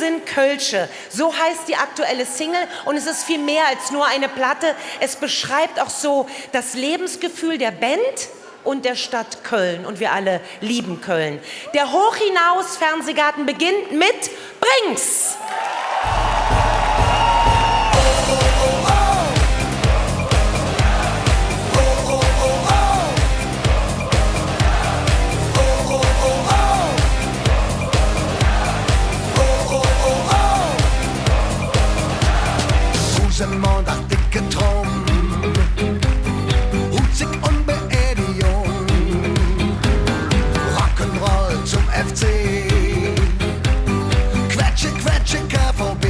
sind Kölsche. So heißt die aktuelle Single und es ist viel mehr als nur eine Platte. Es beschreibt auch so das Lebensgefühl der Band und der Stadt Köln. Und wir alle lieben Köln. Der Hochhinaus-Fernsehgarten beginnt mit Bring's! Rosenmontag, dicke Drum, Huzig und Beerdigung, Rock'n'Roll zum FC, Quetsche, Quetsche, KVB,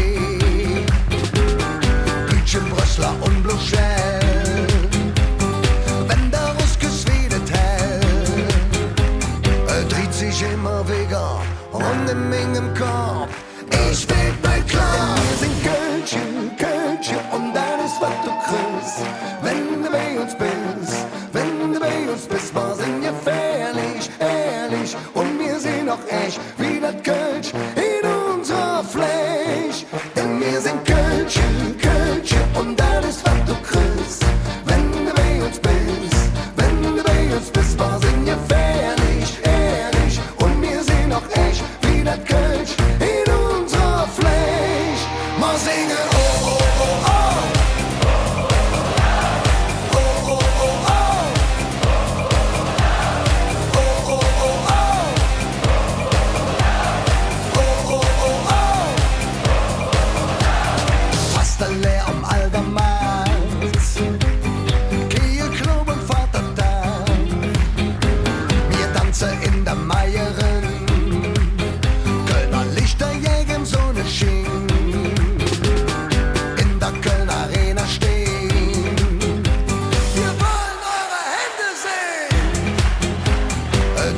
Bütchen, Brüsseler und Bluchell, wenn der Ruskes redet hält, dreht sich immer wieder und in meinem Kopf, ich will bei klar, wir sind Kölsche, Kölsche und alles, was du kriegst. Wenn du bei uns bist, wenn du bei uns bist, wir sind gefährlich, ehrlich und wir sind auch echt wie das Kölsch in unserer Fläche. Denn wir sind Kölsche, Kölsche und alles, was du kriegst. Wenn du bei uns bist, wenn du bei uns bist, wir sind gefährlich, ehrlich und wir sind auch echt wie das Kölsch in unserer Fläche. Wir singen oh, oh, oh, oh. Leer am Aldermarkt, Kirchklob und Vatertag. Wir tanzen in der Meierin, Kölner Lichter jägen Sonne schien, in der Kölner Arena stehen. Wir wollen eure Hände sehen.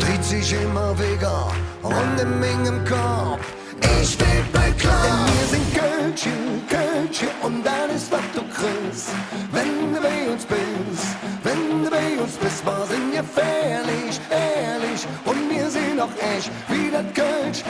Dreht sich immer wieder und in meinem Kopf. Ich will bei klar, denn wir sind Kölsche, Kölsche und alles, was du kriegst. Wenn du bei uns bist, wenn du bei uns bist, wir sind gefährlich, ehrlich und wir sind auch echt wie das Kölsch